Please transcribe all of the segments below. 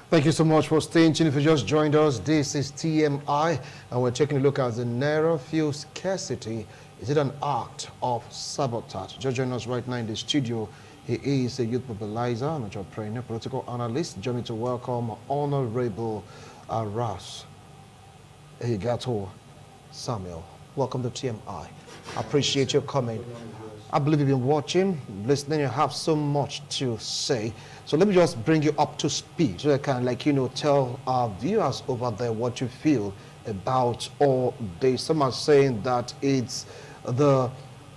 Thank you so much for staying tuned. If you just joined us, this is TMI, and we're taking a look at the Naira fuel scarcity. Is it an act of sabotage? Just joining us right now in the studio. He is a youth mobilizer, an entrepreneur, political analyst. Joining to welcome Honorable Ras Egato Samuel. Welcome to TMI. I appreciate your coming. I believe you've been watching, listening, you have so much to say. So let me just bring you up to speed so I can, tell our viewers over there what you feel about all this. Some are saying that it's the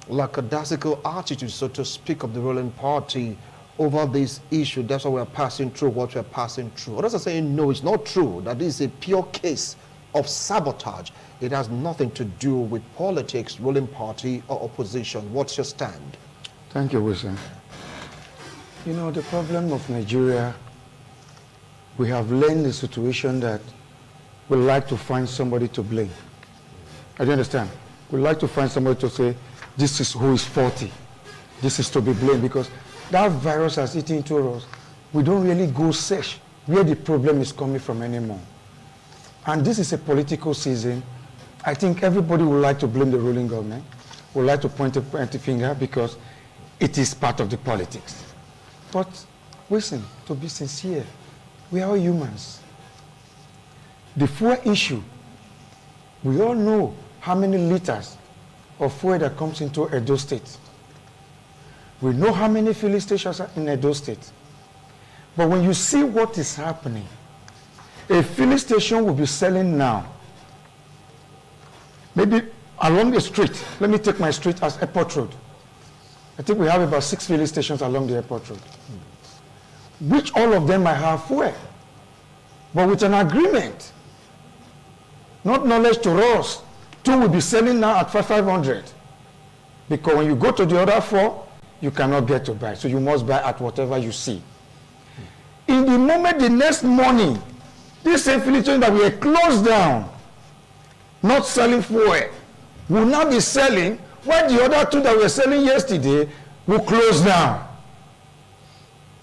lackadaisical attitude, so to speak, of the ruling party over this issue. That's why we're passing through what we're passing through. Others are saying, no, it's not true. That is a pure case of sabotage. It has nothing to do with politics, ruling party, or opposition. What's your stand? Thank you, Wilson. You know, the problem of Nigeria, we have learned the situation that we like to find somebody to blame. I do understand. We like to find somebody to say, this is who is faulty. This is to be blamed, because that virus has eaten into us. We don't really go search where the problem is coming from anymore. And this is a political season. I think everybody would like to blame the ruling government, would like to point a finger, because it is part of the politics. But listen, to be sincere, we are all humans. The fuel issue, we all know how many liters of fuel that comes into Edo State. We know how many filling stations are in Edo State. But when you see what is happening, a filling station will be selling now, maybe along the street. Let me take my street as Airport Road. I think we have about 6 filling stations along the Airport Road, which all of them might have fuel, but with an agreement. Not knowledge to us. 2 will be selling now at 500, because when you go to the other 4, you cannot get to buy. So you must buy at whatever you see. In the moment, the next morning, this same filling station that we are closed down, not selling fuel, will now be selling, while the other 2 that were selling yesterday will close down.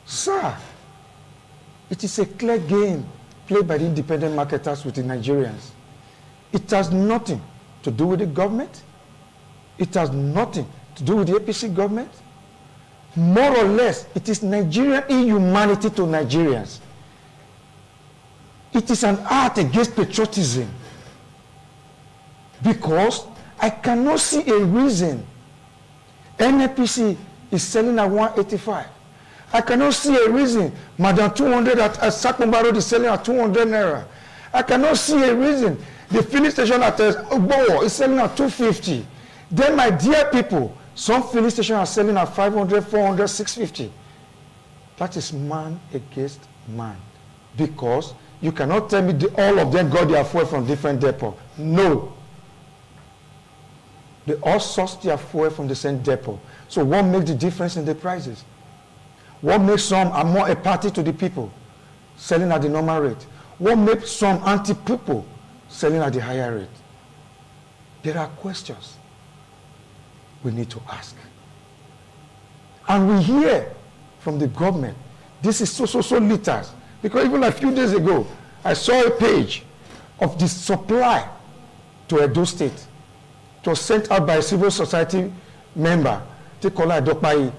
Sir, it is a clear game played by the independent marketers with the Nigerians. It has nothing to do with the government. It has nothing to do with the APC government. More or less, it is Nigerian inhumanity to Nigerians. It is an act against patriotism, because I cannot see a reason NAPC is selling at 185. I cannot see a reason Madam 200 at Sakumba Road is selling at 200 Naira. I cannot see a reason the filling station at Ogbowo is selling at 250. Then, my dear people, some filling stations are selling at 500, 400, 650. That is man against man, because you cannot tell me all of them got their fuel from different depots. No. They all source their fuel from the same depot. So what makes the difference in the prices? What makes some are more a party to the people, selling at the normal rate? What makes some anti-people selling at the higher rate? There are questions we need to ask. And we hear from the government, this is so liters. Because even a few days ago, I saw a page of the supply to Edo State. It was sent out by a civil society member, Tekola Edopai.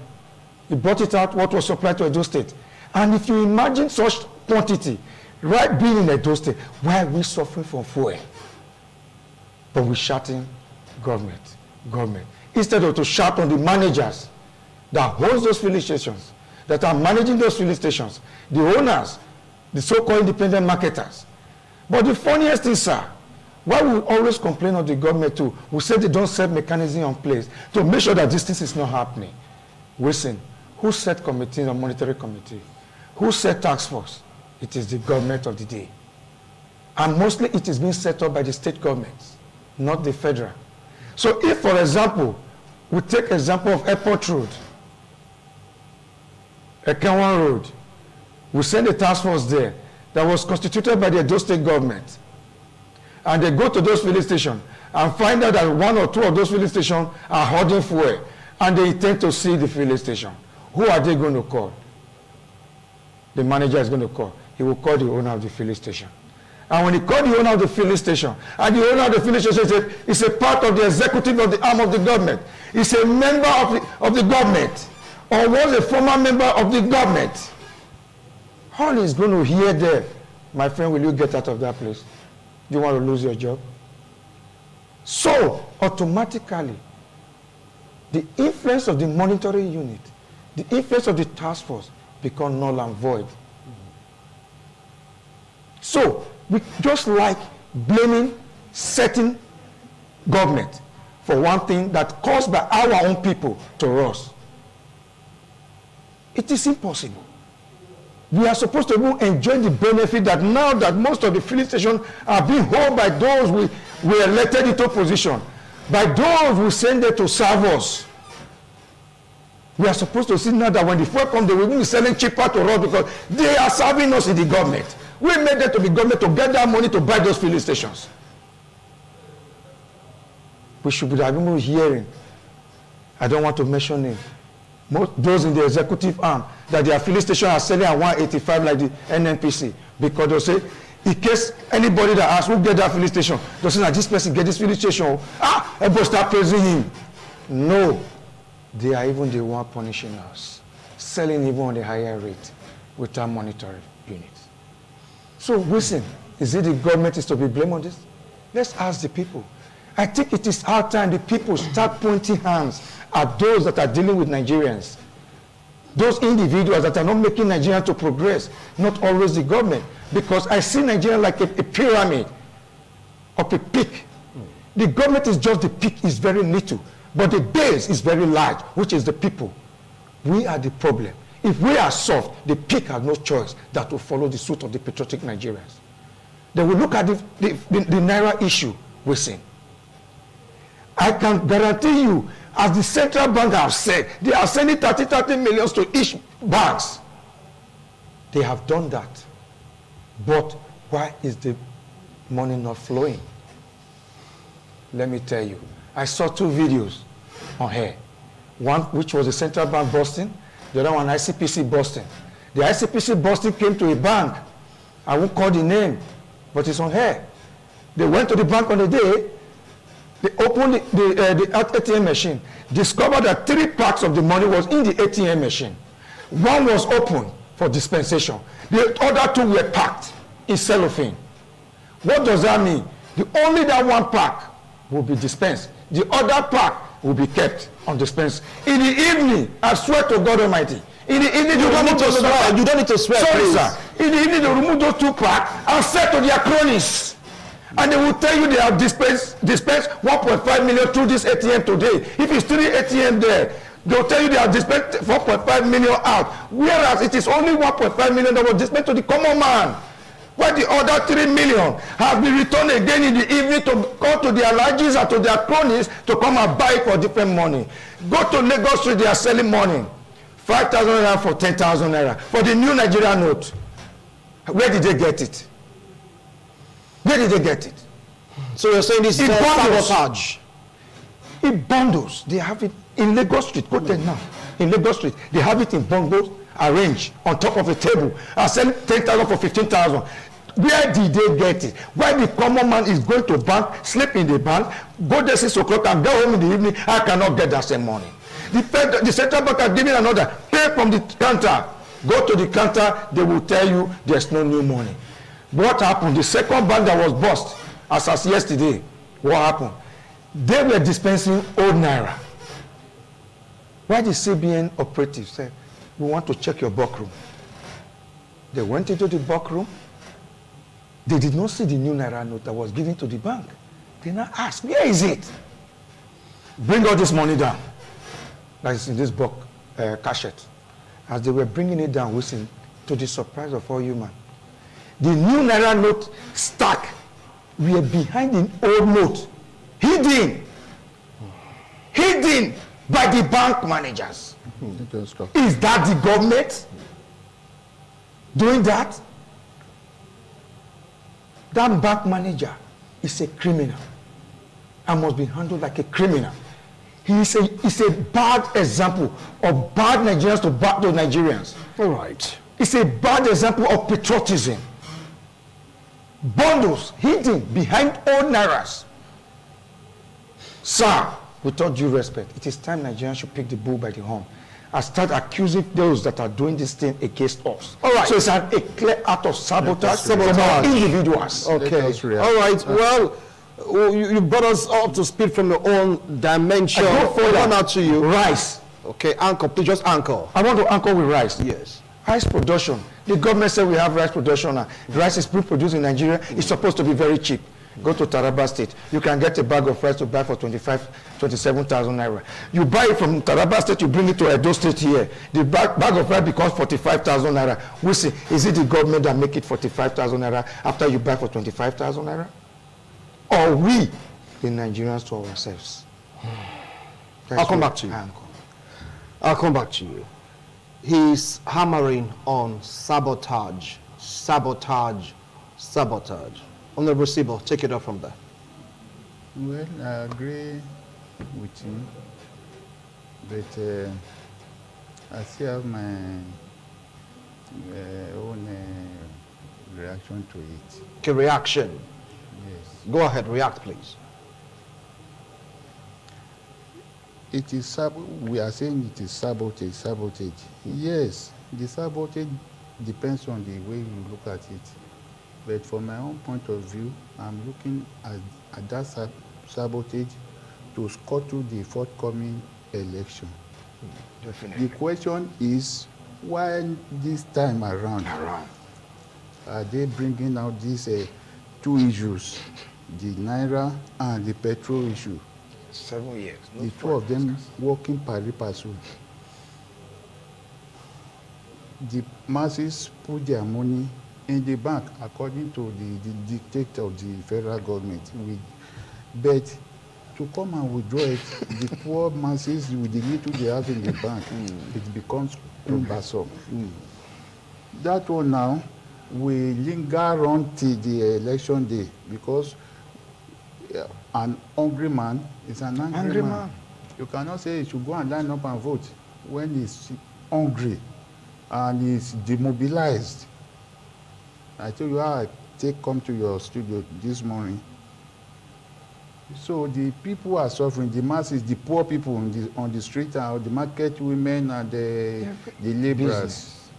He brought it out, what was supplied to Edo State. And if you imagine such quantity, right being in Edo State, why are we suffering from fuel? But we're shouting government. Instead of to shout on the managers that hold those filling stations, that are managing those filling stations, the owners, the so-called independent marketers. But the funniest thing, sir, why we always complain of the government too? We say they don't set mechanism in place to make sure that this thing is not happening. Listen, who set committee or monetary committee? Who set task force? It is the government of the day. And mostly it is being set up by the state governments, not the federal. So if, for example, we take example of Airport Road, Ekenwan Road, we send a task force there that was constituted by the Edo State government. And they go to those filling stations and find out that 1 or 2 of those filling stations are hoarding fuel, and they intend to see the filling station. Who are they going to call? The manager is going to call. he will call the owner of the filling station. And when he called the owner of the filling station, and the owner of the filling station said, it's a part of the executive of the arm of the government. It's a member of the government, or was a former member of the government. All he's going to hear there, my friend, will you get out of that place? Do you want to lose your job? So, automatically, the influence of the monitoring unit, the influence of the task force become null and void. So, we just like blaming certain government for one thing that caused by our own people to us. It is impossible. We are supposed to even enjoy the benefit that now that most of the filling stations are being held by those we elected into position, by those we send there to serve us. We are supposed to see now that when the fuel comes, they will be selling cheaper to us because they are serving us in the government. We made them to be government to get that money to buy those filling stations. We should have been hearing. I don't want to mention names. Those in the executive arm that their filling station are selling at 185 like the NNPC, because they'll say, in case anybody that asks who get that filling station, they'll say that this person get this filling station. Everybody start praising him. No, they are even the one punishing us, selling even on the higher rate without monitoring units. So listen, is it the government is to be blamed on this? Let's ask the people. I think it is our time the people start pointing hands at those that are dealing with Nigerians. Those individuals that are not making Nigeria to progress, not always the government. Because I see Nigeria like a pyramid of a peak. The government is just the peak is very little, but the base is very large, which is the people. We are the problem. If we are soft, the peak has no choice than to follow the suit of the patriotic Nigerians. They will look at the Naira issue we see. I can guarantee you, as the central bank have said, they are sending 30 millions to each banks. They have done that. But why is the money not flowing? Let me tell you. I saw two videos on here. One which was the central bank busting, the other one ICPC busting. The ICPC busting came to a bank. I won't call the name, but it's on here. They went to the bank on the day. They opened the ATM machine, discovered that 3 packs of the money was in the ATM machine. One was open for dispensation. The other 2 were packed in cellophane. What does that mean? Only that 1 pack will be dispensed. The other pack will be kept on dispense. In the evening, I swear to God Almighty, in the evening, you don't need to swear. You don't need to swear. Sorry, please. Sir. In the evening, they remove those 2 packs and sell to their cronies. And they will tell you they have dispensed 1.5 million through this ATM today. If it's 3 ATM there, they'll tell you they have dispensed 4.5 million out. Whereas it is only 1.5 million that was dispensed to the common man. While the other 3 million have been returned again in the evening to go to their lodges and to their cronies to come and buy it for different money. Go to Lagos Street, they are selling money. 5,000 naira for 10,000 naira. For the new Nigeria note. Where did they get it? Where did they get it? So you're saying this is sabotage? In bundles. They have it in Lagos Street. Go there now. In Lagos Street. They have it in bundles arranged on top of a table. And selling 10,000 for 15,000. Where did they get it? Why the common man is going to bank, sleep in the bank, go there 6 o'clock and go home in the evening, I cannot get that same money. The central bank are giving an order, pay from the counter. Go to the counter, they will tell you there's no new money. What happened? The second bank that was bust, as yesterday, what happened? They were dispensing old Naira. Why the CBN operatives said, we want to check your book room. They went into the book room. They did not see the new Naira note that was given to the bank. They now asked, where is it? Bring all this money down. That is in this book, cachet. As they were bringing it down, whistling, to the surprise of all human, the new Naira note stack were behind the old note, hidden by the bank managers. Is that the government doing that? That bank manager is a criminal and must be handled like a criminal. He is a bad example of bad Nigerians to bad Nigerians. All right. It's a bad example of patriotism. Bundles hidden behind old Nairas. Sir, with all due respect, it is time Nigerians should pick the bull by the horn and start accusing those that are doing this thing against us. All right. So it's a clear act of sabotage from our individuals. Okay. All right. Well, you brought us up to speed from your own dimension. I go further. One out to you. Rice. Okay, anchor. Please just anchor. I want to anchor with rice. Yes. Rice production. The government said we have rice production now. Rice is produced in Nigeria. It's supposed to be very cheap. Go to Taraba State. You can get a bag of rice to buy for 27,000 naira. You buy it from Taraba State, you bring it to Edo State here. The bag of rice becomes 45,000 naira. We see, is it the government that make it 45,000 naira after you buy for 25,000 naira? Or we, the Nigerians, to ourselves? I'll come back to you. I'll come back to you. He's hammering on sabotage, sabotage, sabotage. Honorable Sibo, take it up from there. Well, I agree with you, but I still have my own reaction to it. Okay, reaction. Yes. Go ahead, react, please. It is we are saying it is sabotage, sabotage. Yes, the sabotage depends on the way you look at it. But from my own point of view, I'm looking at that sabotage to scuttle the forthcoming election. Definitely. The question is, why this time around are they bringing out these two issues, the Naira and the petrol issue? 7 years. The two of them working pari passu. The masses put their money in the bank according to the dictate of the federal government. But to come and withdraw it, the poor masses with the little they have in the bank, it becomes cumbersome. That one now will linger on till the election day because an hungry man is an angry man. You cannot say he should go and line up and vote when he's hungry and he's demobilized. I tell you how I come to your studio this morning. So the people are suffering, the masses, the poor people on the street, and the market women and the laborers. Business.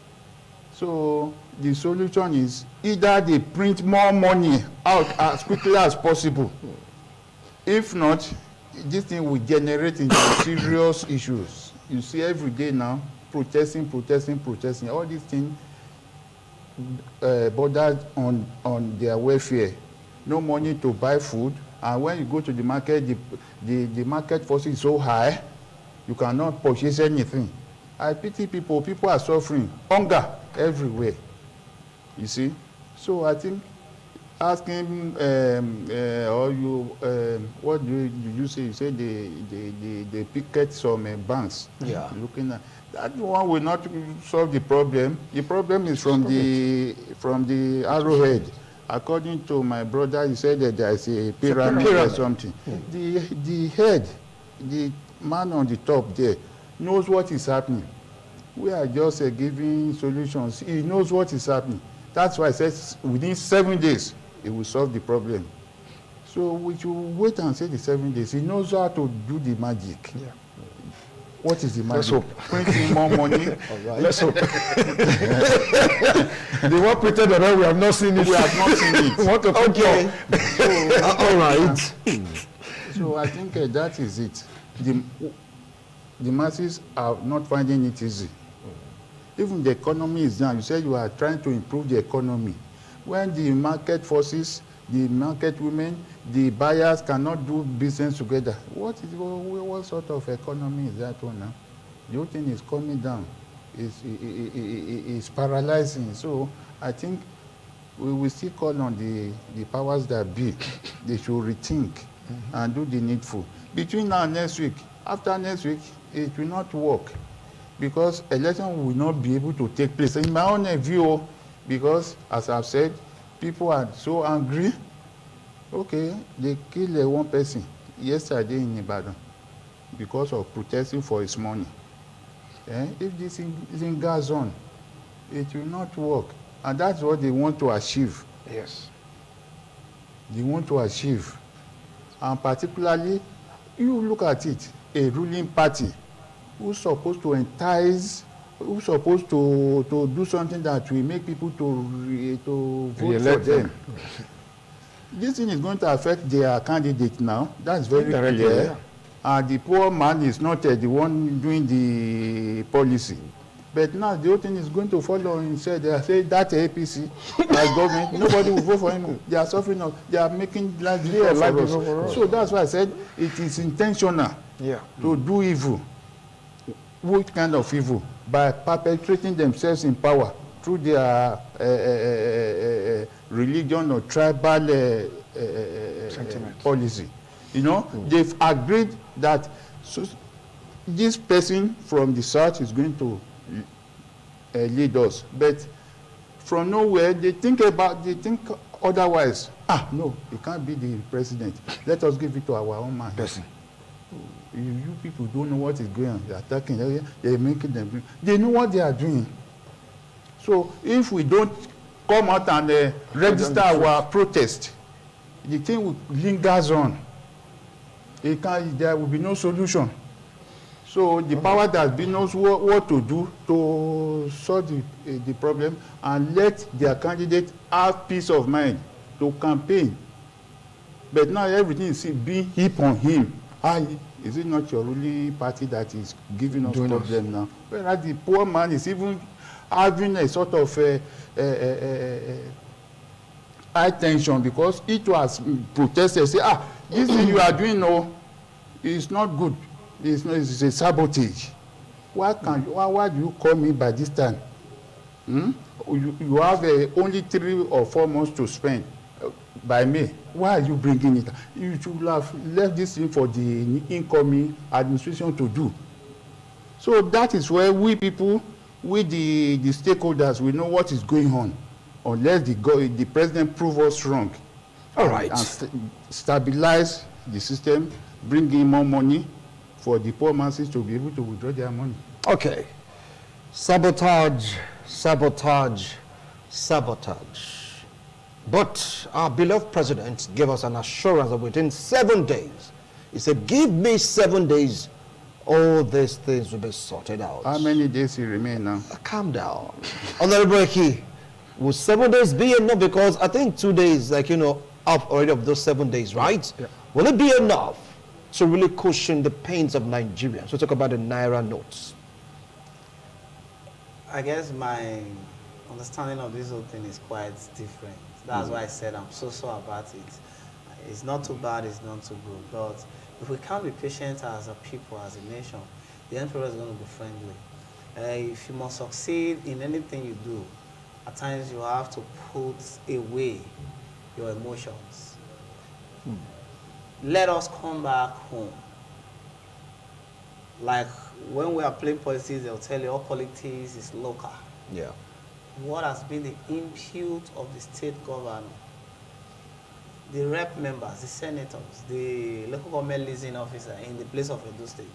So the solution is either they print more money out as quickly as possible. If not, this thing will generate into serious issues. You see every day now, protesting. All these things bordered on their welfare. No money to buy food, and when you go to the market, the market force is so high, you cannot purchase anything. I pity people. People are suffering. Hunger everywhere. You see? So I think asking or you what do you say? You say they picket some banks. Yeah. Looking at that one will not solve the problem. The problem is from the arrowhead. According to my brother, he said that there is a pyramid or something. The head, the man on the top there, knows what is happening. We are just giving solutions. He knows what is happening. That's why I said within 7 days, it will solve the problem. So we should wait and say the 7 days. He knows how to do the magic. Yeah. What is the magic? Let's hope. Printing more money. All right. Let's hope. The one printed already, we have not seen it. We have not seen it. What a okay. So, all right. So I think that is it. The masses are not finding it easy. Even the economy is down. You said you are trying to improve the economy. When the market forces, the market women, the buyers cannot do business together, what sort of economy is that one now? The whole thing is coming down. It's paralyzing. So I think we will still call on the powers that be. They should rethink and do the needful. Between now and next week, after next week, it will not work because election will not be able to take place. In my own view, because as I've said, people are so angry. Okay, they killed one person yesterday in Ibadan because of protesting for his money. If this thing goes on, it will not work. And that's what they want to achieve. Yes. They want to achieve. And particularly, you look at it, a ruling party who's supposed to entice, who's supposed to do something that will make people to vote for them. This thing is going to affect their candidate now. That's very clear. Yeah. And the poor man is not the one doing the policy. But now the whole thing is going to follow himself. They are saying that APC as government, nobody will vote for him. They are suffering. They are making life difficult for us. So that's why I said it is intentional to do evil. What kind of evil? By perpetrating themselves in power through their religion or tribal policy. You know, they've agreed that this person from the south is going to lead us, but from nowhere they think otherwise. No, it can't be the president. Let us give it to our own man. Person. You people don't know what is going on. They're attacking. They're making them. They know what they are doing. So if we don't come out and register our protest, the thing will lingers on. There will be no solution. So the power that has been knows what to do to solve the problem and let their candidate have peace of mind to campaign. But now everything is being heaped on him. Is it not your ruling party that is giving us problem now? Whereas the poor man is even having a sort of high tension because it was protested. Say, this thing you are doing now is not good. It's a sabotage. Why do you call me by this time? You have only 3 or 4 months to spend by May. Why are you bringing it? You should have left this thing for the incoming administration to do. So that is where we people, with the stakeholders, we know what is going on, unless the president prove us wrong. All right. And stabilize the system, bring in more money for the poor masses to be able to withdraw their money. Okay. Sabotage, sabotage, sabotage. But our beloved president gave us an assurance that within 7 days, he said, give me 7 days, all these things will be sorted out. How many days he remain now? Calm down. Honorable Eki, will 7 days be enough? Because I think 2 days, up already of those 7 days, right? Yeah. Will it be enough to really cushion the pains of Nigerians? So talk about the Naira notes. I guess my understanding of this whole thing is quite different. That's why I said I'm so about it. It's not too bad, it's not too good. But if we can't be patient as a people, as a nation, the end product is going to be friendly. If you must succeed in anything you do, at times you have to put away your emotions. Let us come back home. Like when we are playing politics, they'll tell you all politics is local. Yeah. What has been the input of the state governor, the rep members, the senators, the local government leasing officer in the place of Edo State,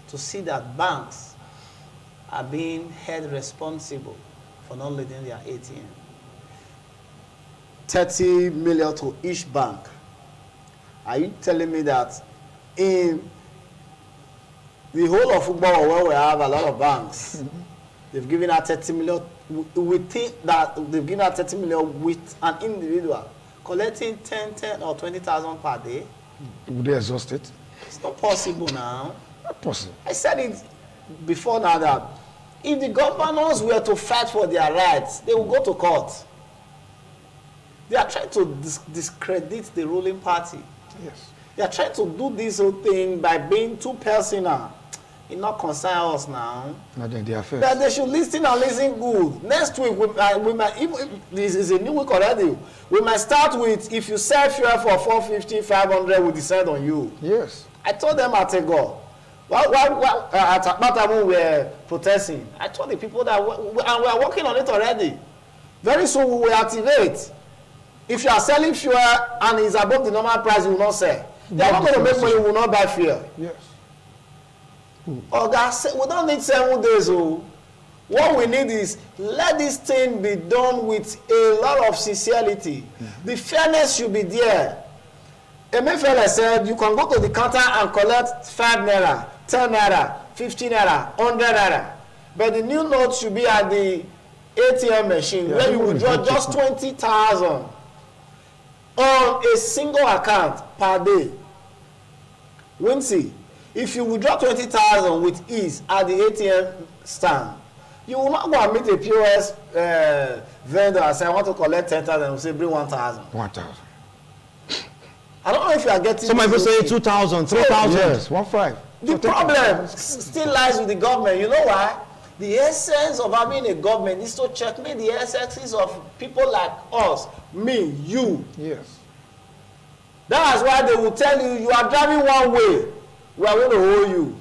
to see that banks are being held responsible for not leading their ATM. 30 million to each bank. Are you telling me that in the whole of football where we have a lot of banks, they've given out 30 million, we think that they've given out 30 million with an individual collecting 10 or 20,000 per day? Would they exhaust it? It's not possible now. Not possible. I said it before now that if the governors were to fight for their rights, they will go to court. They are trying to discredit the ruling party. Yes. They are trying to do this whole thing by being too personal. It not concern us now. Not in their affairs. That they should listen and listen good. Next week, we might, if this is a new week already, we might start with, if you sell fuel for 450, 500, we decide on you. Yes. I told them at a go. At Akpata when we were protesting, I told the people that, and we are working on it already. Very soon we will activate. If you are selling fuel and it's above the normal price, you will not sell. They are not going to make money, you will not buy fuel. Yes. Oh, we don't need 7 days. Oh. What we need is, let this thing be done with a lot of sincerity. The fairness should be there. Emefiele said, you can go to the counter and collect 5 naira, 10 naira, 15 naira, 100 naira. But the new note should be at the ATM machine, where you withdraw just 20,000 on a single account per day. Wincy, if you withdraw 20,000 with ease at the ATM stand, you will not go and meet a POS vendor and say, I want to collect 10,000, and say, bring 1,000. 1,000. I don't know if you are getting. Some people say 2,000, 3,000. Yes, 1,500. The problem still lies with the government. You know why? The essence of having a government is to checkmate the essences of people like us, me, you. Yes. That's why they will tell you, you are driving one way, we are going to hold you.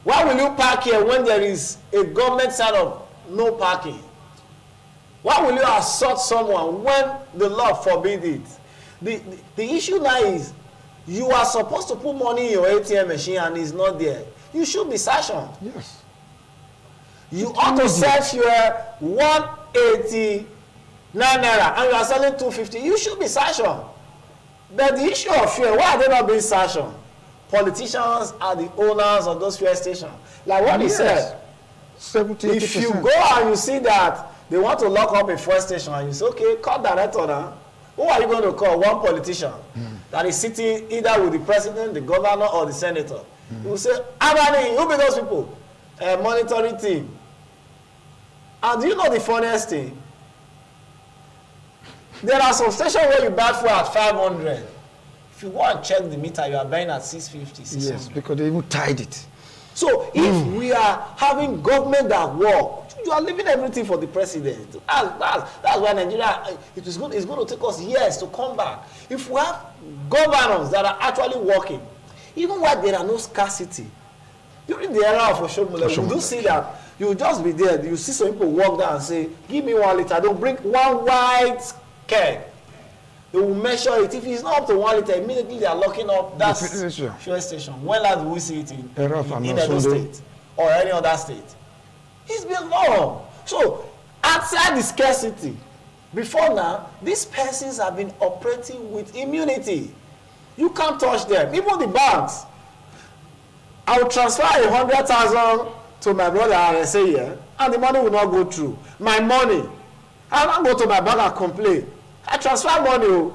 Why will you park here when there is a government sign of no parking? Why will you assault someone when the law forbids it? The issue now is, you are supposed to put money in your ATM machine and it's not there. You should be sanctioned. Yes. You ought to sell fuel 189 naira and you are selling 250. You should be sanctioned. But the issue of fuel, why are they not being sanctioned? Politicians are the owners of those fuel stations. Like what he said, 70, if you go and you see that they want to lock up a fuel station and you say, okay, call director now. Who are you going to call? One politician that is sitting either with the president, the governor, or the senator. You will say, Abani, who be those people? A monitoring team. And do you know the funniest thing? There are some stations where you buy fuel at 500. If you go and check the meter, you are buying at 650, 600. Yes, because they even tied it. So if we are having government that work, you are leaving everything for the president. That's why Nigeria, it's going to take us years to come back. If we have governors that are actually working, even where there are no scarcity, during the era of Oshomole, you do see that you will just be there. You see some people walk down and say, give me 1 liter. They'll bring one white keg. They will measure it. If it's not up to 1 liter, immediately they are locking up that fuel station. When last do we see it in Edo State or any other state? It's been long. So, outside the scarcity, before now, these persons have been operating with immunity. You can't touch them. Even the banks. I will transfer 100,000 to my brother and I say, yeah, and the money will not go through. My money. I will not go to my bank and complain. I transfer money.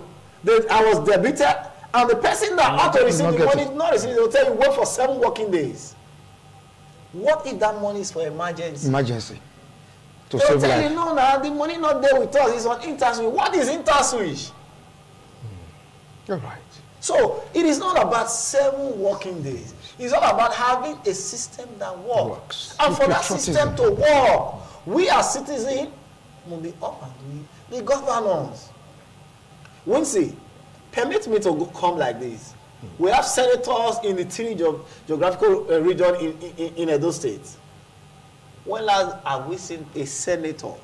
I was debited, and the person that ought to receive the money not receive it. They will tell you, wait for 7 working days. What if that money is for emergency? Emergency. To they will save tell life. you, no, now the money not there with us. It's on interswitch. What is interswitch? You're right. So it is not about 7 working days. It's all about having a system that works. And for that system to work, we as citizens will be up and doing the governance. Wincy, permit me to come like this. We have senators in the 3 geographical region in Edo State. When last have we seen a senator,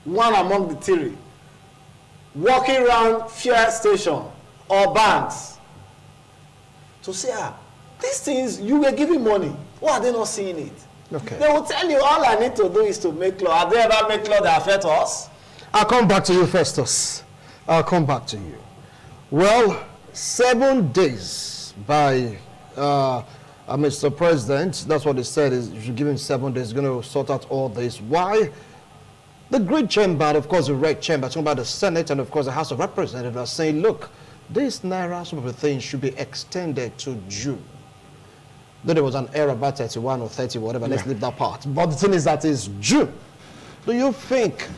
one among the 3, walking around fuel station or banks to say, these things, you were giving money. Why are they not seeing it? Okay. They will tell you, all I need to do is to make law. Have they ever made law that affect us? I'll come back to you, Festus. I'll come back to you. Well, 7 days by Mr. President. That's what they said, is you should give him 7 days. He's going to sort out all this. Why? The Great Chamber, of course, the Red Chamber, talking about the Senate and, of course, the House of Representatives are saying, look, this Naira, some of the things should be extended to June. Though there was an error about 31 or 30, whatever, let's leave that part. But the thing is that it's June. Do you think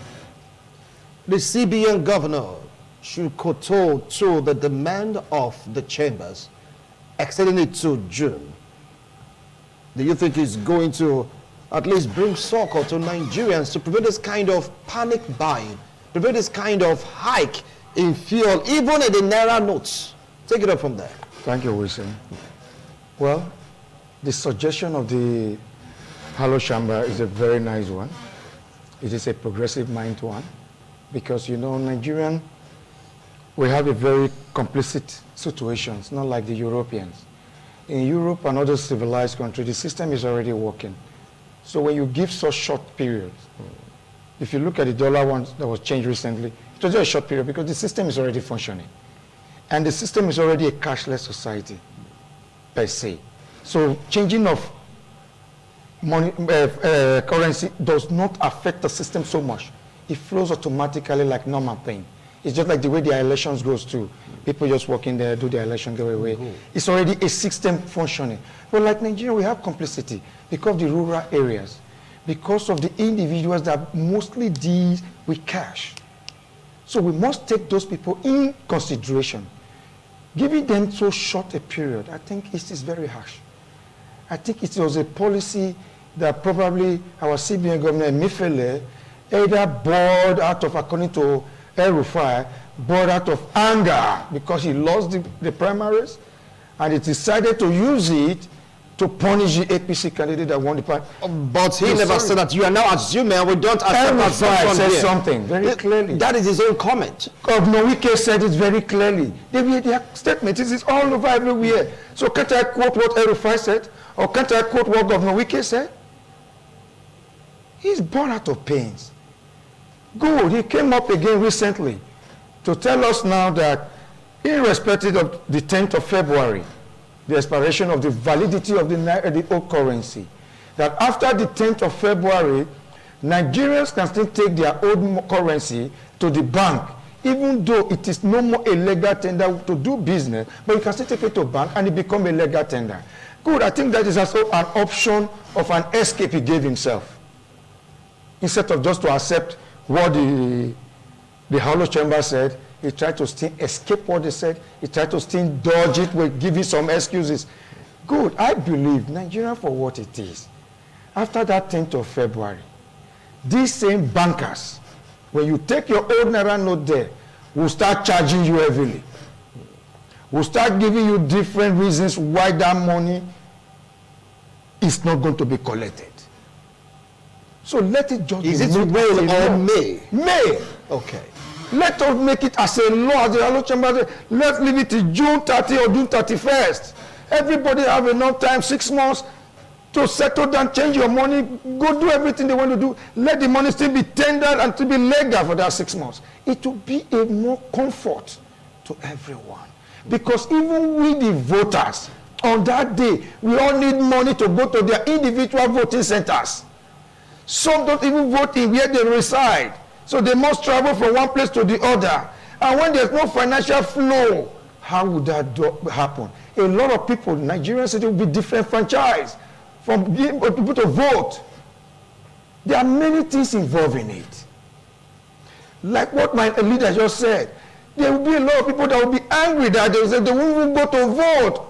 the CBN governor should kowtow to the demand of the chambers, extending it to June? Do you think it's going to at least bring succor to Nigerians to prevent this kind of panic buying, prevent this kind of hike in fuel, even in the Naira notes? Take it up from there. Thank you, Wilson. Well, the suggestion of the Hello Chamber is a very nice one. It is a progressive mind one, because, you know, Nigerian, we have a very complicit situation. It's not like the Europeans. In Europe and other civilized countries, the system is already working. So when you give such short periods, if you look at the dollar one that was changed recently, it was just a short period because the system is already functioning. And the system is already a cashless society, per se. So changing of money, currency does not affect the system so much. It flows automatically like normal thing. It's just like the way the elections goes too. People just walk in there, do the election, go away. It's already a system functioning. But like Nigeria, we have complicity because of the rural areas, because of the individuals that mostly deal with cash. So we must take those people in consideration. Giving them so short a period, I think it is very harsh. I think it was a policy that probably our CBN governor, Mifele, either bored out of, according to El Rufai, bored out of anger because he lost the primaries, and he decided to use it to punish the APC candidate that won the party. But he never said that. You are now assuming we don't accept that. Said something very clearly. That is his own comment. Governor Wike said it very clearly. Their statement. This is all over everywhere. So can't I quote what El Rufai said? Or can't I quote what Governor Wike said? He's born out of pains. Good. He came up again recently to tell us now that irrespective of the 10th of February, the expiration of the validity of the old currency, that after the 10th of February, Nigerians can still take their old currency to the bank, even though it is no more a legal tender to do business, but you can still take it to bank and it become a legal tender. Good, I think that is also an option of an escape he gave himself. Instead of just to accept what the Hollow Chamber said, he tried to still escape what they said. He tried to still dodge it with giving some excuses. Good. I believe Nigeria for what it is. After that 10th of February, these same bankers, when you take your old Naira note there, will start charging you heavily. Will start giving you different reasons why that money is not going to be collected. So let it just Is it will or may? May. Okay. Let us make it as a law, as the Hollow Chamber said. Let's leave it to June 30 or June 31st. Everybody have enough time, 6 months, to settle down, change your money, go do everything they want to do. Let the money still be tendered and to be legal for that 6 months. It will be a more comfort to everyone. Because even we, the voters, on that day, we all need money to go to their individual voting centers. Some don't even vote in where they reside. So they must travel from one place to the other. And when there's no financial flow, how would that happen? A lot of people, Nigerians, it will be disenfranchised from being able to vote. There are many things involved in it. Like what my leader just said, there will be a lot of people that will be angry that they won't even go to vote.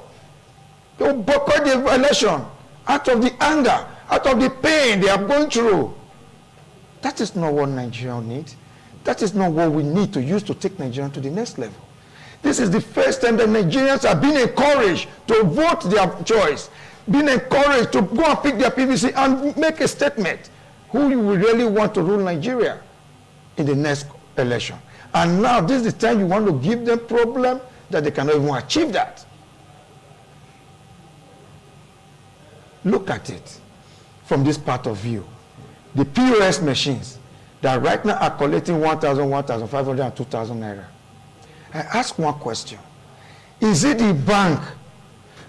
They will boycott the election out of the anger, out of the pain they are going through. That is not what Nigeria needs. That is not what we need to use to take Nigeria to the next level. This is the first time that Nigerians are being encouraged to vote their choice, being encouraged to go and pick their PVC and make a statement who you will really want to rule Nigeria in the next election. And now this is the time you want to give them problem that they cannot even achieve that. Look at it from this part of view. The POS machines that right now are collecting 1,000, 1,500, and 2,000 naira. I ask one question. Is it the bank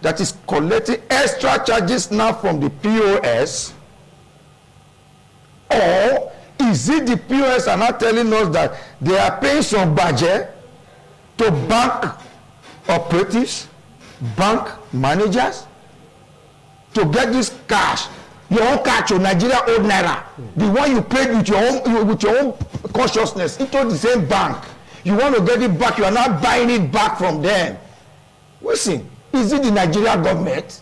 that is collecting extra charges now from the POS? Or is it the POS are not telling us that they are paying some budget to bank operatives, bank managers to get this cash? Your own cash, your Nigeria old Naira, the one you paid with your own consciousness into the same bank. You want to get it back, you are not buying it back from them. Listen, is it the Nigeria government?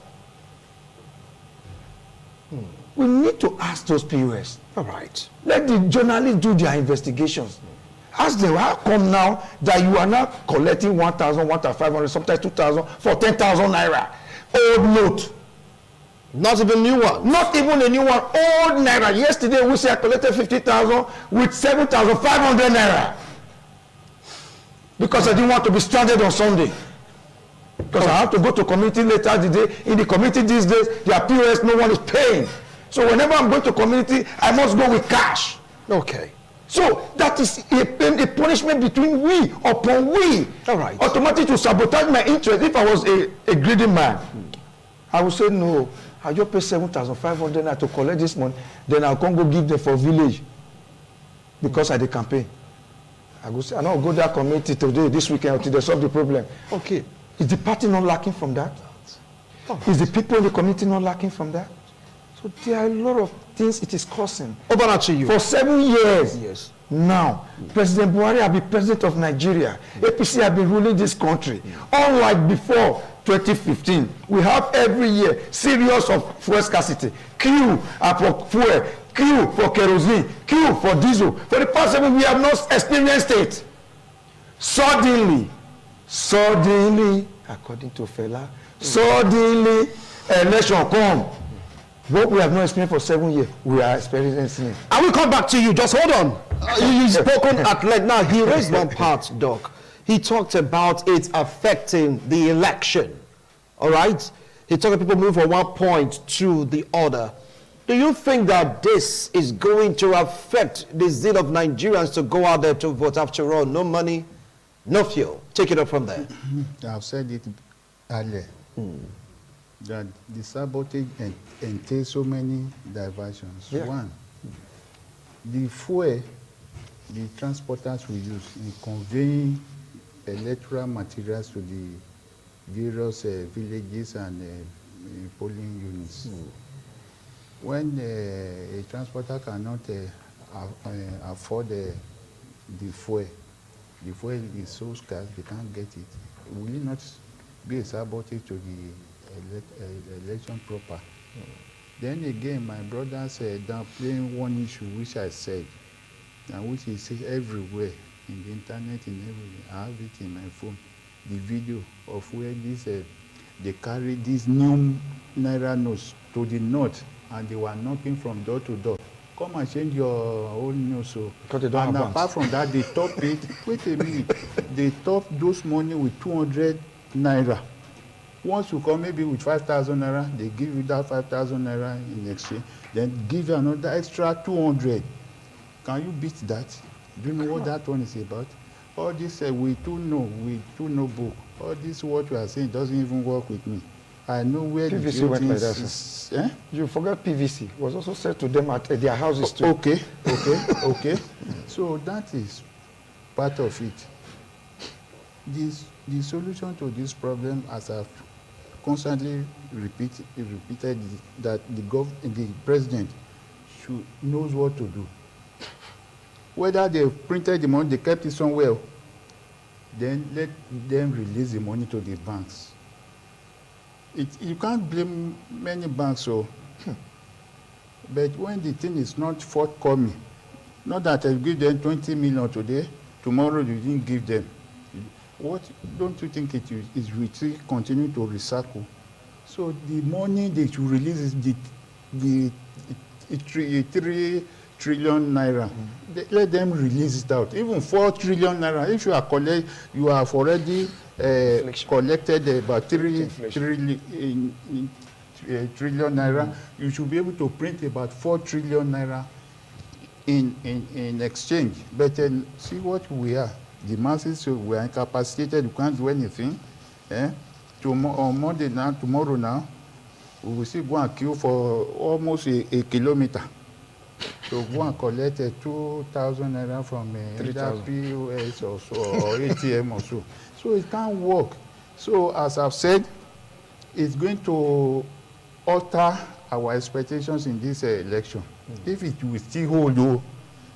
We need to ask those POS. All right. Let the journalists do their investigations. Ask them, how come now that you are not collecting 1,000, 1,500, sometimes 2,000 for 10,000 naira? Old note. Not even new one. Not even a new one. Old Naira. Yesterday we said I collected 50,000 with 7,500 naira. Because I didn't want to be stranded on Sunday. Because I have to go to community later today. In the community these days, their POS, no one is paying. So whenever I'm going to community, I must go with cash. Okay. So that is a punishment between we upon we. All right. Automatically to sabotage my interest. If I was a greedy man, I would say no. I just pay 7,500 naira to collect this money. Then I'll come go give them for village because I the campaign. I go say I don't go that community today, this weekend until they solve the problem. Okay. Is the party not lacking from that? Oh. Is the people in the community not lacking from that? So there are a lot of things it is causing. Over to you. For 7 years. Yes. Now, President Buhari has been president of Nigeria. APC has been ruling this country. Unlike before 2015, we have every year series of fuel scarcity. Queue for fuel, queue for kerosene, queue for diesel. For the past 7 years, we have not experienced it. Suddenly, according to Fela, suddenly election come. What we have not experienced for 7 years, we are experiencing it. I will come back to you. Just hold on. You've spoken at length. Now, he raised one part, Doc. He talked about it affecting the election. All right? He talked about people move from one point to the other. Do you think that this is going to affect the zeal of Nigerians to go out there to vote? After all, no money, no fuel. Take it up from there. I've said it earlier. That the sabotage entails so many diversions. Yeah. One, the fuel the transporters will use in conveying electoral materials to the various villages and polling units. When a transporter cannot afford the fuel is so scarce, they can't get it. Will it not be a sabotage to the election proper? Then again, my brother said downplaying one issue which I said, and which is everywhere in the internet, in everywhere. I have it in my phone. The video of where this they carry these new Naira notes to the north, and they were knocking from door to door. Come and change your own news. So, and apart from that, they top it. Wait a minute. They top those money with 200 Naira. Once you come maybe with 5,000 Naira, they give you that 5,000 Naira in exchange. Then give you another extra 200. Can you beat that? Do you know what that one is about? All this we too know book. All this what you are saying doesn't even work with me. I know where PVC the went like that. You forgot PVC was also said to them at their houses too. Okay. So that is part of it. The solution to this problem, as I've constantly repeated, that the president knows what to do. Whether they printed the money, they kept it somewhere, then let them release the money to the banks. You can't blame many banks, but when the thing is not forthcoming, not that I give them 20 million today, tomorrow you didn't give them. What don't you think it will still continue to recycle? So the money they should release is the 3 trillion Naira. Let them release it out. Even 4 trillion Naira. If you have already collected about 3 trillion Naira, you should be able to print about 4 trillion Naira in exchange. But then see what we are. The masses, we are incapacitated, we can't do anything. On Monday now, tomorrow now, we will still go and queue for almost a kilometer. So go and collect 2,000 Naira from either POS or ATM or so. So it can't work. So as I've said, it's going to alter our expectations in this election. If it will still hold, though,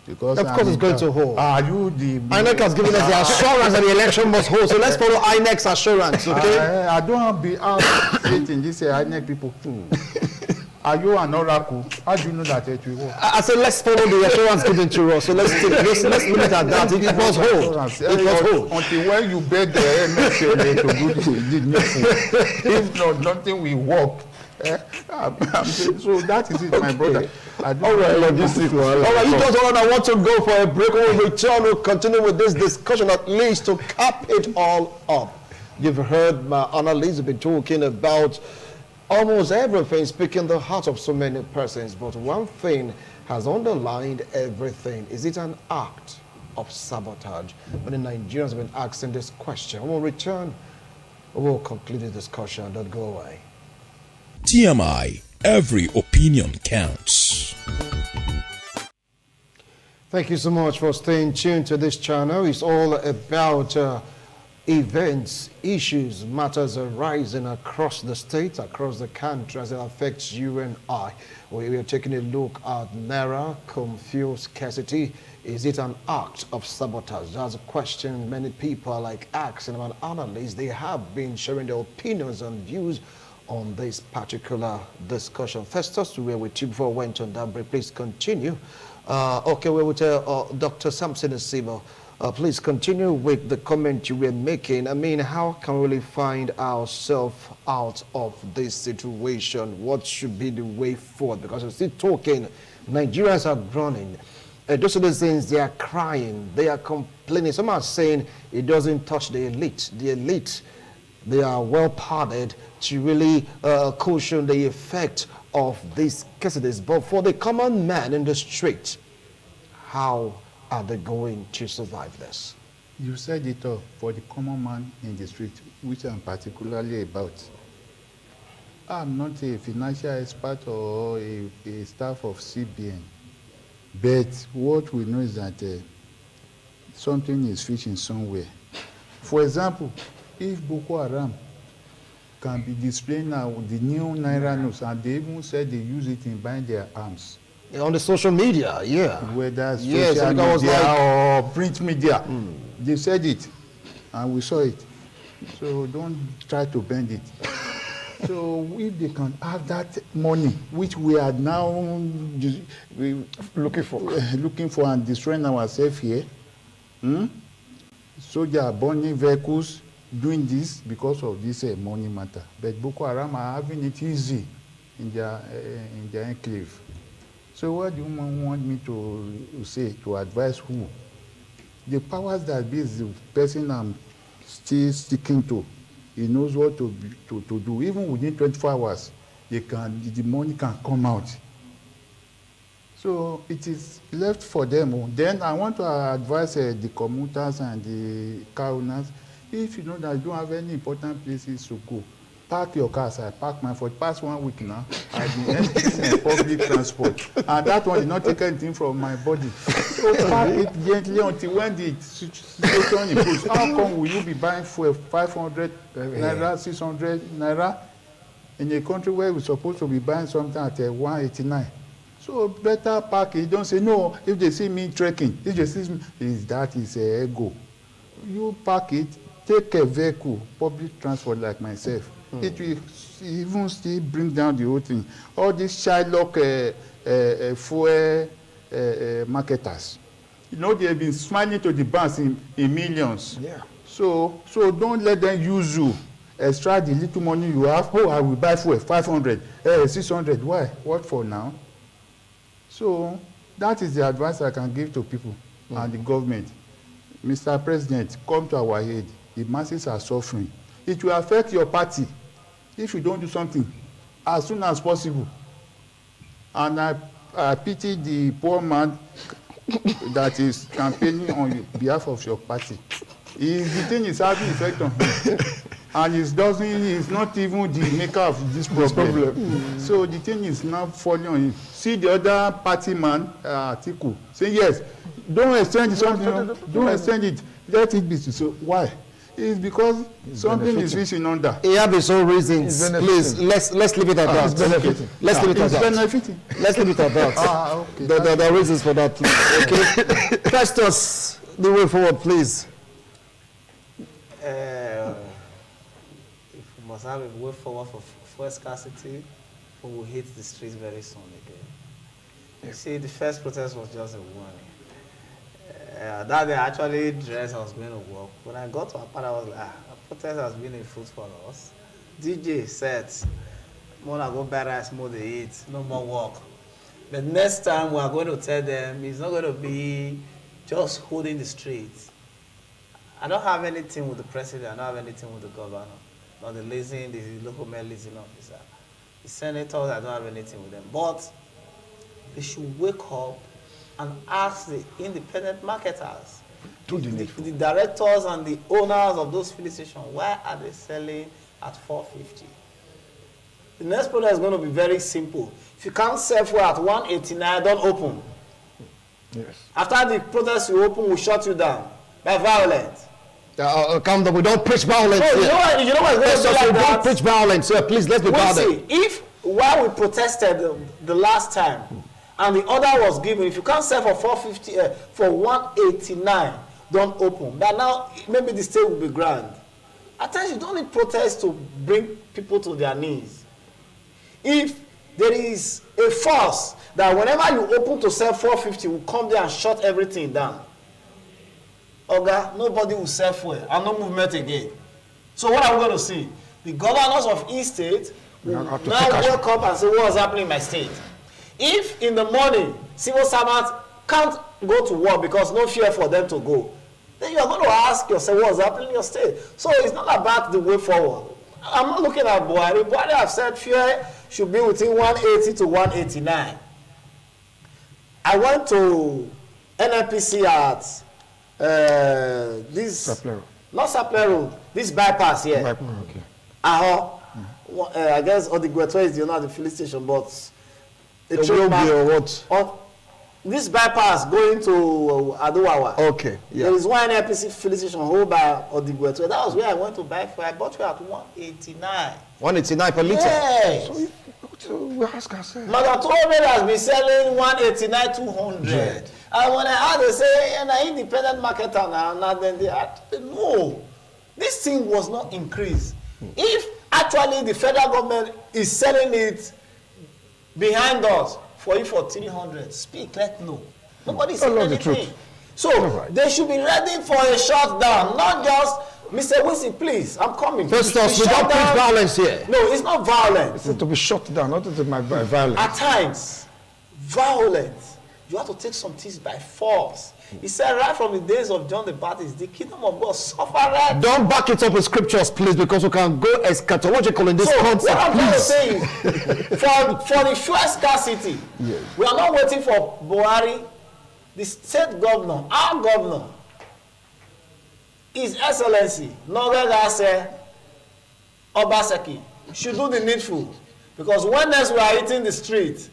because of course it's going to hold. Are you the... INEC has given us the assurance that the election must hold. So let's follow INEC's assurance, okay? I don't have to be out in this INEC people too. Are you an oracle? How do you know that it will work? I said let's follow the assurance given to us. So let's leave it at that. It must hold. It must hold. Until when you beg the MSA to do the needful. If not, nothing will work. So that is it, my brother. All right, logistics. All right, you just all I want to go for a break. When we return, we'll continue with this discussion, at least to cap it all up. You've heard my analysts have been talking about Almost everything speaking the heart of so many persons, but one thing has underlined everything. Is it an act of sabotage? When the Nigerians have been asking this question, we'll return, we'll conclude the discussion. Don't go away. TMI, every opinion counts. Thank you so much for staying tuned to this channel. It's all about events, issues, matters arising across the state, across the country as it affects you and I. We are taking a look at Naira, scarcity. Is it an act of sabotage? That's a question many people are asking about analysts. They have been sharing their opinions and views on this particular discussion. Festus, we were with you before we went on that break. Please continue. Okay, we will tell Dr. Samson Asibo. Please continue with the comment you were making. I mean, how can we really find ourselves out of this situation? What should be the way forward? Because we're still talking, Nigerians are groaning. Those citizens, they are crying, they are complaining. Some are saying it doesn't touch the elite. The elite, they are well padded to really cushion the effect of these cases. But for the common man in the street, how are they going to survive this? You said it all, for the common man in the street, which I'm particularly about. I'm not a financial expert or a staff of CBN, but what we know is that something is fishing somewhere. For example, if Boko Haram can be displaying now the new Naira notes, and they even said they use it in buying their arms. On the social media, yeah. Whether yes, social media or print media, they said it, and we saw it. So don't try to bend it. So if they can have that money, which we are now looking for and destroying ourselves here, soldiers are burning vehicles, doing this because of this money matter. But Boko Haram are having it easy in their enclave. So what do you want me to say, to advise who? The powers that be is the person I'm still sticking to. He knows what to do. Even within 24 hours, the money can come out. So it is left for them. Then I want to advise the commuters and the car owners, if you know that you don't have any important places to go, park your cars. I park mine for the past 1 week now. I've been emptying public transport. And that one did not take anything from my body. So park it gently until when the situation improves. How come will you be buying fuel 500 Naira, 600 Naira in a country where we're supposed to be buying something at 189? So better park it. Don't say, no, if they see me trekking, if they see me, that is ego. You park it, take a vehicle, public transport like myself. It will even still bring down the whole thing. All these Shylock fuel marketers, you know, they have been smiling to the banks in millions. Yeah. So don't let them use you. Extract the little money you have. Oh, I will buy fuel 500, 600. Why? What for now? So that is the advice I can give to people and the government. Mr. President, come to our aid. The masses are suffering. It will affect your party if you don't do something as soon as possible. And I pity the poor man that is campaigning on behalf of your party. The thing is having effect on him. And he's not even the maker of this problem. So the thing is now falling on him. See the other party man, Atiku, say yes, don't extend something, don't extend it, let it be. So why? It's because something is reaching under. He have his own reasons. Please, let's leave it at that. Benefiting. Let's leave it at that. Benefiting. Let's leave it at that. Okay. There are reasons for that, please. Okay. Festus, the way forward, please. If we must have a way forward for fuel scarcity, we will hit the streets very soon again. You see, the first protest was just a warning. That day I actually dressed, I was going to work. When I got to a part, I was like, the protest has been a food for us. DJ sets, more I go buy rice, more they eat, no more work. But next time we are going to tell them it's not going to be just holding the streets. I don't have anything with the president, I don't have anything with the governor, not the leasing, the local mayor leasing officer. The senators, I don't have anything with them. But they should wake up and ask the independent marketers, the directors and the owners of those filling stations, why are they selling at 450? The next product is going to be very simple. If you can't sell fuel at 189, don't open. Yes. After the protest you open, we'll shut you down by violence. Calm down. We don't preach violence. No, here. you know what's going to be like We that? don't preach violence here. Please, let's be bothered. See, if while we protested the last time, and the order was given, if you can't sell for 450, for 189, don't open. But now maybe the state will be grand. At times you don't need protest to bring people to their knees. If there is a force that whenever you open to sell 450, will come there and shut everything down. Oga, nobody will sell fuel and no movement again. So what are we going to see? The governors of each state will now wake up and say, what's happening in my state? If in the morning, civil servants can't go to work because no fear for them to go, then you are going to ask yourself what's happening in your state. So it's not about the way forward. I'm not looking at Buhari. Buhari have said fuel should be within 180 to 189. I went to NNPC at this Sapler. Not Sapler Road, this bypass here. Okay. I guess Odigweto is the filling station, but It will be or what? on this bypass going to Adowawa. Okay, yeah. There is one NNPC filling station hold by Odigweto. That was where I went to buy fuel. I bought fuel at 189. 189 per liter? Yes. So we ask ourselves. Madam Torre has been selling 189, 200. And when I had to say, an independent marketer now, then they had no. This thing was not increased. If actually the federal government is selling it behind us for you for 300, speak, let know. Nobody saying anything. So they should be ready for a shutdown, not just Mr. Wisi, please, I'm coming. First off, we don't preach violence here. No, it's not violence. It's to be shut down, not by violence. At times, violence, you have to take some things by force. He said right from the days of John the Baptist, the kingdom of God suffered. Don't back it up with scriptures, please, because we can go eschatological in this concept. What I'm trying to please. say is, for the fuel scarcity, we are not waiting for Buhari, the state governor, our governor, His Excellency, Nogagase Obaseki, should do the needful. Because when next we are hitting the street,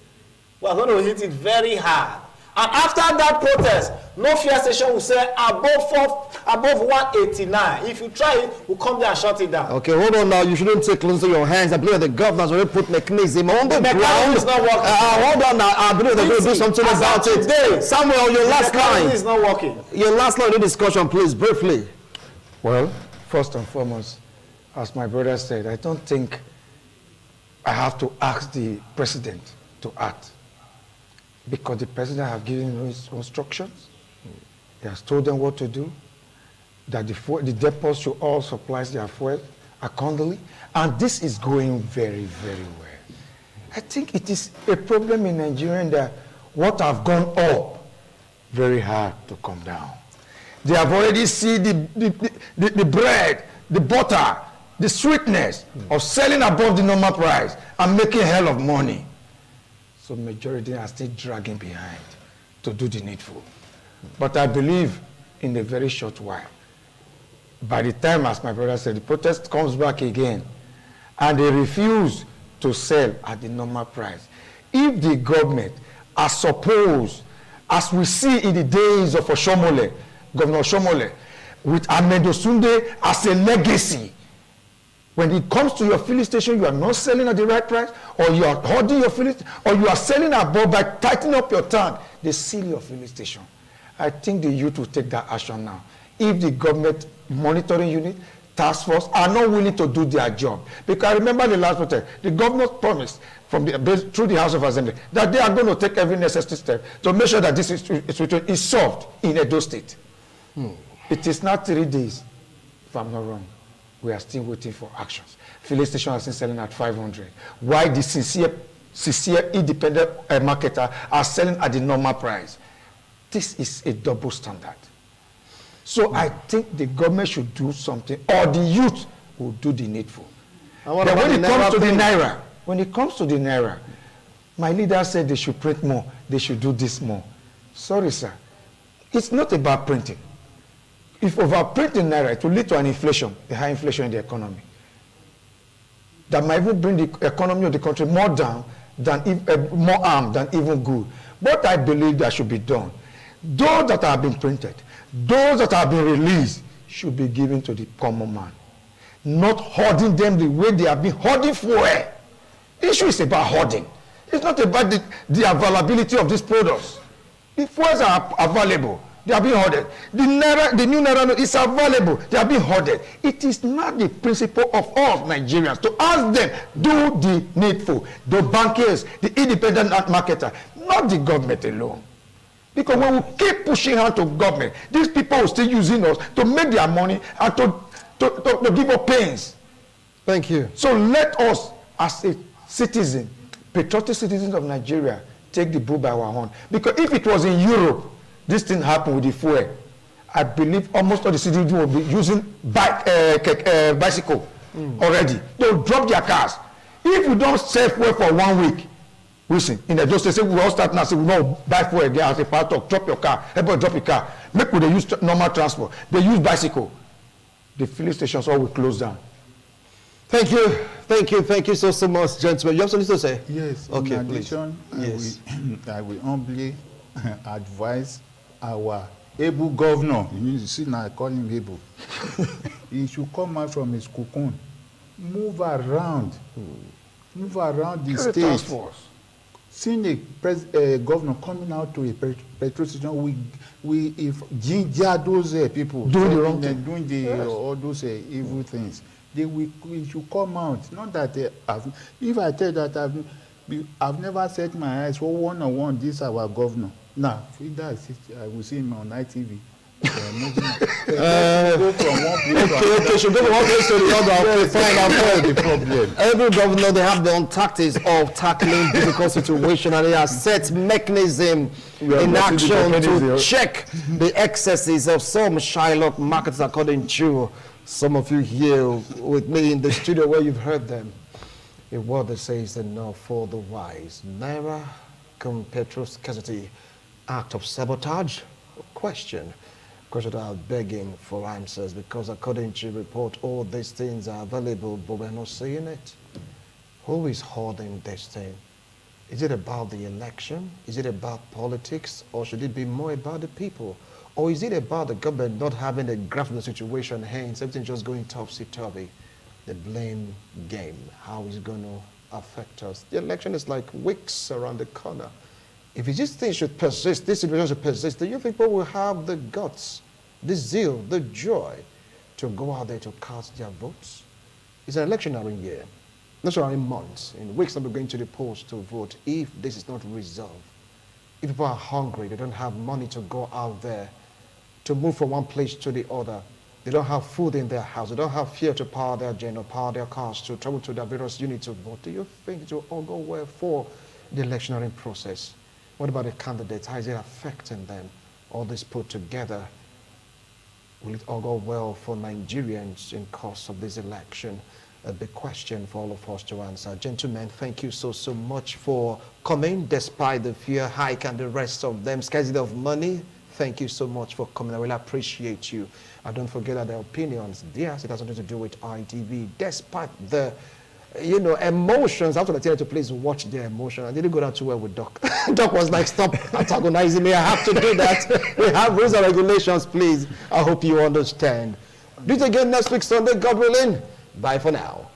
we are going to hit it very hard. And after that protest, no fuel station will say above 189. If you try it, we'll come there and shut it down. Okay, hold on now. You shouldn't take close to your hands. I believe the governors already put mechanism on the ground. Is not working. Hold on now. I believe they're going to do something about it. Today, Samuel, your last line. is not working. Your last line of the discussion, please, briefly. Well, first and foremost, as my brother said, I don't think I have to ask the president to act, because the president has given his instructions. He has told them what to do, that the depots should all supply their fuel accordingly, and this is going very, very well. I think it is a problem in Nigeria that what have gone up, very hard to come down. They have already seen the bread, the butter, the sweetness of selling above the normal price and making hell of money. So majority are still dragging behind to do the needful. But I believe in a very short while, by the time, as my brother said, the protest comes back again and they refuse to sell at the normal price. If the government, as supposed, as we see in the days of Oshomole, Governor Oshomole, with Ahmed Sunday as a legacy, when it comes to your filling station, you are not selling at the right price, or you are holding your filling, or you are selling above by tightening up your tank, they seal your filling station. I think the youth will take that action now. If the government monitoring unit, task force are not willing to do their job. Because I remember the last protest, the governor promised through the House of Assembly that they are going to take every necessary step to make sure that this is solved in Edo State. It is now 3 days, if I'm not wrong. We are still waiting for actions. Filling station has been selling at 500. Why the sincere independent marketer are selling at the normal price? This is a double standard. So I think the government should do something, or the youth will do the needful. But when it comes to the Naira, When it comes to the Naira, my leader said they should print more, they should do this more. Sorry, sir. It's not about printing. If overprinting Naira, it will lead to an inflation, a high inflation in the economy. That might even bring the economy of the country more down, more harm than even good. But I believe that should be done. Those that have been printed, those that have been released, should be given to the common man. Not hoarding them the way they have been hoarding fuel. The issue is about hoarding. It's not about the availability of these products. The fuels are available. They are being hoarded. The new Naira note is available. They are being hoarded. It is not the principle of all Nigerians to ask them, do the needful. The bankers, the independent marketer, not the government alone. Because when we keep pushing out to government, these people will still using us to make their money and to give us pains. Thank you. So let us, as a citizen, patriotic citizens of Nigeria, take the bull by our horn. Because if it was in Europe, this thing happened with the fuel, I believe almost all the citizens will be using bicycle already. They will drop their cars. If you don't sell fuel for 1 week, listen, in the just they say we all start now, say we don't buy fuel again as a part of drop your car, everybody drop your car. Make they use normal transport. They use bicycle. The filling stations all will close down. Thank you so much, gentlemen. You have something to say? Yes. Okay, in please. addition, Yes. I will humbly advise our able governor. You see now I call him able. He should come out from his cocoon, move around the state. Seeing a governor coming out to a petrol station, we if ginger those people doing the wrong thing, doing all those evil things, we should come out. Not that if I tell that I've never set my eyes for one-on-one this our governor. Now, if that I will see him on ITV. Go from one place should go from one place to the other to find out the problem. Every governor, they have their own tactics of tackling difficult situation, and they have set mechanism in action to check the excesses of some Shylock markets, according to some of you here with me in the studio where you've heard them. A word that says enough for the wise. Naira petrol scarcity, act of sabotage? Question that are begging for answers, because according to report, all these things are available, but we're not seeing it. Who is holding this thing? Is it about the election? Is it about politics? Or should it be more about the people? Or is it about the government not having a grasp of the situation, hence everything just going topsy-turvy? The blame game, how is it going to affect us? The election is like weeks around the corner. If this thing should persist, this situation should persist, do you think people will have the guts, the zeal, the joy to go out there to cast their votes? It's an electionary year, not so in months. In weeks, they'll be going to the polls to vote. If this is not resolved, if people are hungry, they don't have money to go out there, to move from one place to the other, they don't have food in their house, they don't have fuel to power their gen or power their cars to travel to their various units to vote, do you think it will all go well for the electionary process? What about the candidates? How is it affecting them? All this put together, will it all go well for Nigerians in course of this election? A big question for all of us to answer. Gentlemen, thank you so much for coming, despite the fear hike and the rest of them, scarcity of money. Thank you so much for coming. I really appreciate you. And don't forget that their opinions, yes, it has something to do with ITV, despite the emotions. I have to tell you to please watch their emotion. I didn't go down too well with Doc. Doc was like, stop antagonizing me. I have to do that. We have rules and regulations, please. I hope you understand. Do it again next week, Sunday, God willing. Bye for now.